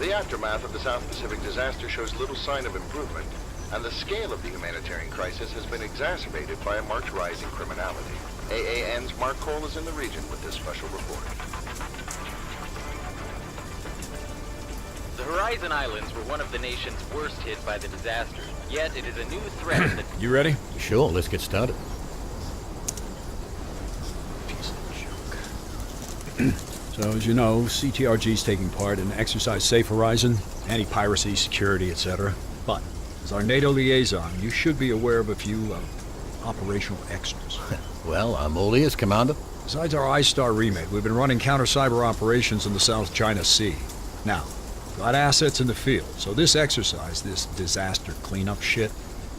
The aftermath of the South Pacific disaster shows little sign of improvement, and the scale of the humanitarian crisis has been exacerbated by a marked rise in criminality. AAN's Mark Cole is in the region with this special report. The Horizon Islands were one of the nation's worst hit by the disaster, yet it is a new threat that... You ready? Sure, let's get started. Piece of junk. So, as you know, CTRG's taking part in Exercise Safe Horizon, anti-piracy, security, etc. But, as our NATO liaison, you should be aware of a few operational extras. Well, I'm all ears, Commander. Besides our I-Star remit, we've been running counter-cyber operations in the South China Sea. Now, got assets in the field, so this exercise, this disaster cleanup shit,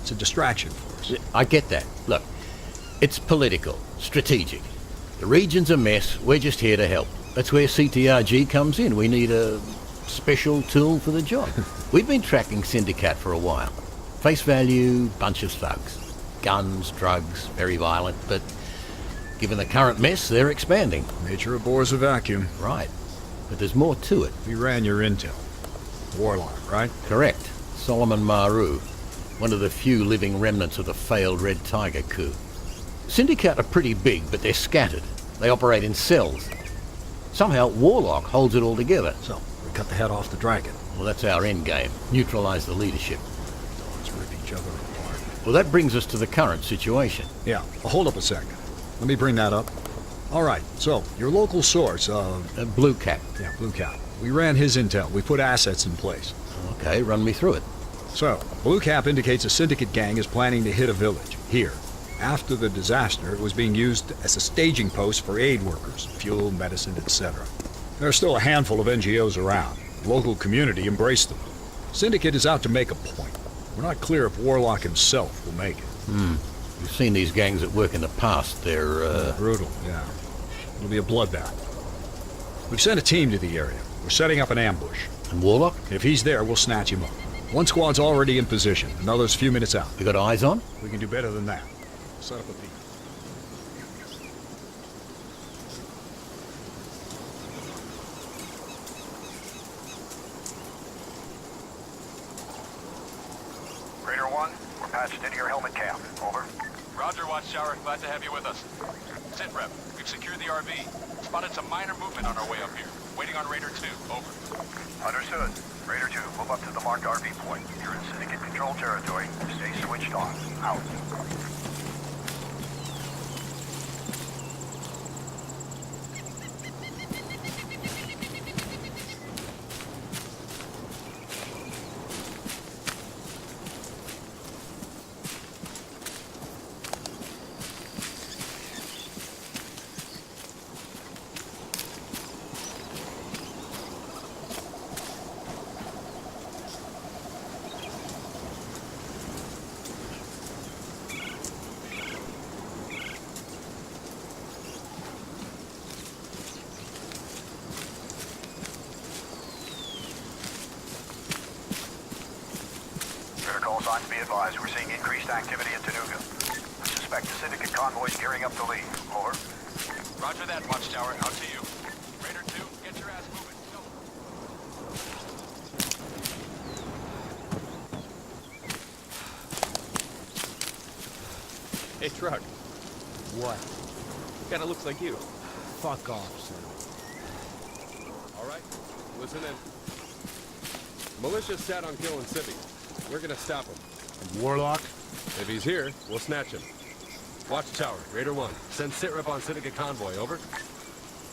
it's a distraction for us. I get that. Look, it's political, strategic. The region's a mess, we're just here to help. That's where CTRG comes in. We need a special tool for the job. We've been tracking Syndicate for a while. Face value, bunch of thugs. Guns, drugs, very violent, but given the current mess, they're expanding. Nature abhors a vacuum. Right. But there's more to it. We ran your intel. Warlock, right? Correct. Solomon Maru, one of the few living remnants of the failed Red Tiger coup. Syndicate are pretty big, but they're scattered. They operate in cells. Somehow, Warlock holds it all together. So, we cut the head off the dragon. Well, that's our end game. Neutralize the leadership. Let's rip each other apart. Well, that brings us to the current situation. Yeah, hold up a second. Let me bring that up. All right, so, your local source, Blue Cap. Yeah, Blue Cap. We ran his intel. We put assets in place. Okay, run me through it. So, Blue Cap indicates a syndicate gang is planning to hit a village, here. After the disaster, it was being used as a staging post for aid workers, fuel, medicine, etc. There are still a handful of NGOs around. The local community embraced them. Syndicate is out to make a point. We're not clear if Warlock himself will make it. We've seen these gangs at work in the past. They're, brutal, yeah. It'll be a bloodbath. We've sent a team to the area. We're setting up an ambush. And Warlock? If he's there, we'll snatch him up. One squad's already in position. Another's a few minutes out. You got eyes on? We can do better than that. Set up a beat. Raider 1, we're patched into your helmet cam. Over. Roger, Watchtower. Glad to have you with us. Sit rep. We've secured the RV. Spotted some minor movement on our way up here. Waiting on Raider 2. Over. Understood. Raider 2, move up to the marked RV point. You're in Syndicate control territory. Stay switched on. Out. Call signs be advised. We're seeing increased activity in Tanuga. I suspect the Syndicate convoy's gearing up to leave. Over. Roger that, Watchtower. Out to you. Raider 2, get your ass moving. Go. Hey, Truck. What? Kinda looks like you. Fuck off, son. All right, listen in. Militia sat on killing civvies. We're gonna stop him. And Warlock? If he's here, we'll snatch him. Watchtower, Raider 1. Send sitrep on Syndicate convoy, over.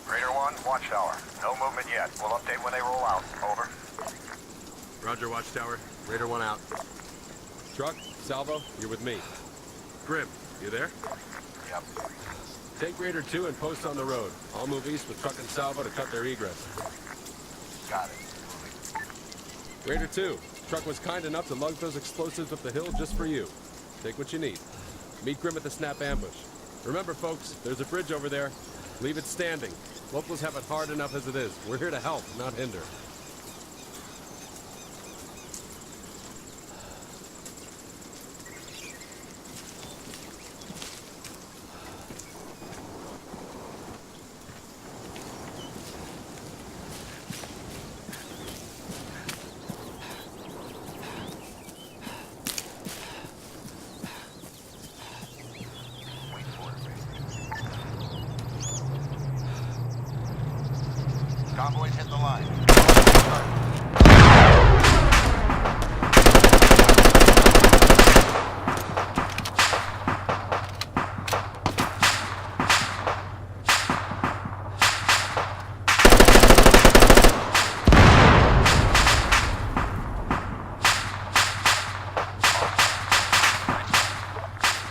Raider 1, Watchtower. No movement yet. We'll update when they roll out. Over. Roger, Watchtower. Raider 1 out. Truck, Salvo, you're with me. Grim, you there? Yep. Take Raider 2 and post on the road. I'll move east with Truck and Salvo to cut their egress. Got it. Raider 2, Truck was kind enough to lug those explosives up the hill just for you. Take what you need. Meet Grim at the snap ambush. Remember, folks, there's a bridge over there. Leave it standing. Locals have it hard enough as it is. We're here to help, not hinder.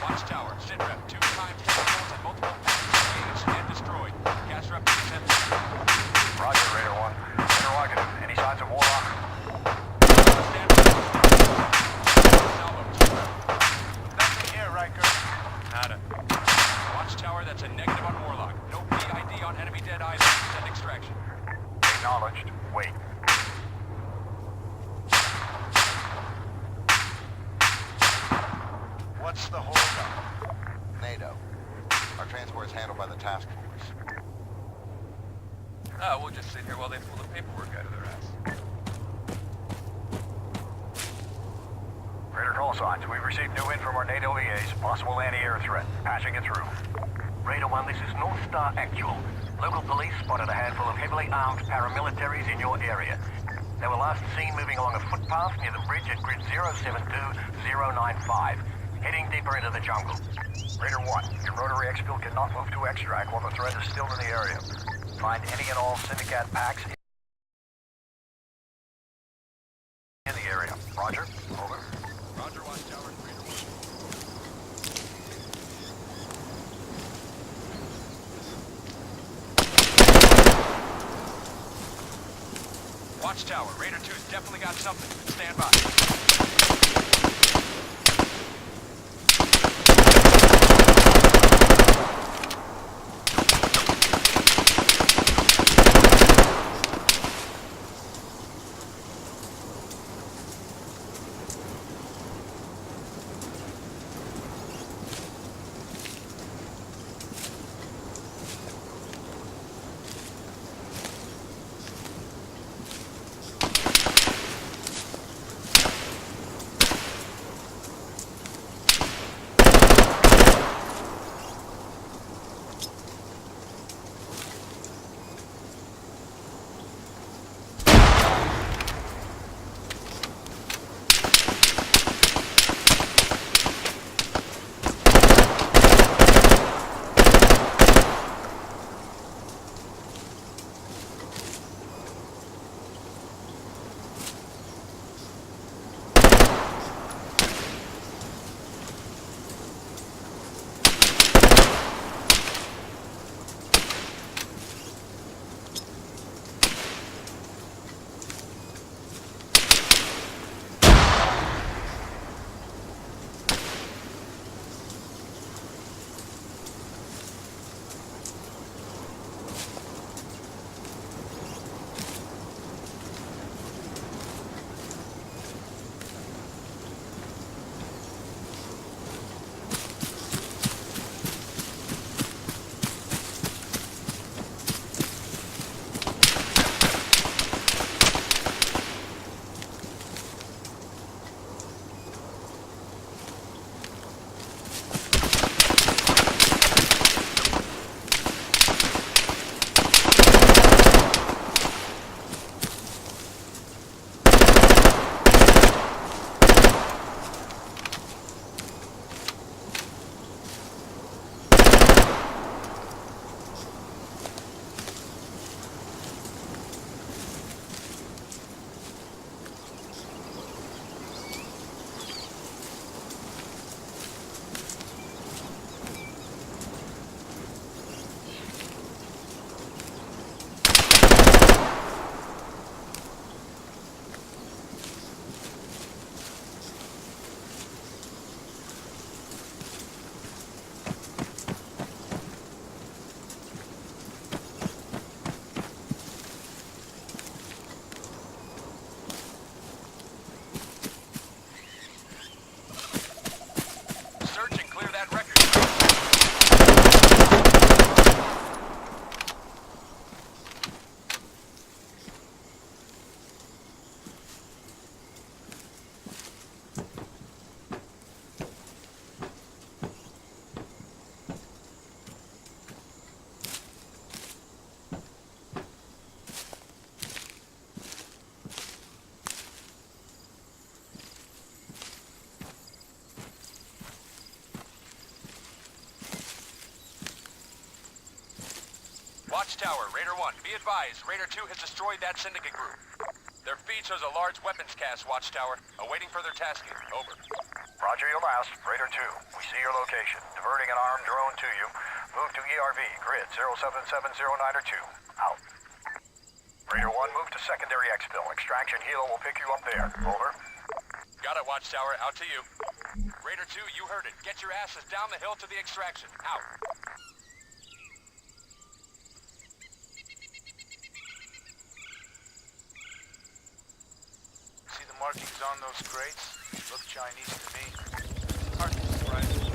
Watch tower, sit rep, 2 times heavy and multiple packages engaged and destroyed. Gas rep is empty. Roger, Raider 1. Interrogative. Any signs of Warlock? Stand by. Salvo, sit rep. Nothing here, Riker. Nada. Watch tower, that's a negative on Warlock. No PID on enemy dead either. Send extraction. Acknowledged. Wait. What's the holdup? NATO. Our transport is handled by the task force. Oh, we'll just sit here while they pull the paperwork out of their ass. Raider call signs. We've received new in from our NATO EAs. Possible anti-air threat. Patching it through. Raider 1, this is North Star Actual. Local police spotted a handful of heavily armed paramilitaries in your area. They were last seen moving along a footpath near the bridge at grid 072095, heading deeper into the jungle. Raider 1, your rotary exfil cannot move to extract while the threat is still in the area. Find any and all Syndicate packs in the area. Roger. Over. Roger, watch tower, Raider 1. Watch tower, Raider 2's definitely got something. Stand by. Watchtower, Raider 1, be advised, Raider 2 has destroyed that syndicate group. Their feed shows a large weapons cache, Watchtower, awaiting further tasking. Over. Roger your last. Raider 2, we see your location. Diverting an armed drone to you. Move to ERV, grid 07709 or 2. Out. Raider 1, move to secondary exfil. Extraction helo will pick you up there. Over. Got it, Watchtower. Out to you. Raider 2, you heard it. Get your asses down the hill to the extraction. Out. See the markings on those crates? Look Chinese to me. Hard to surprise.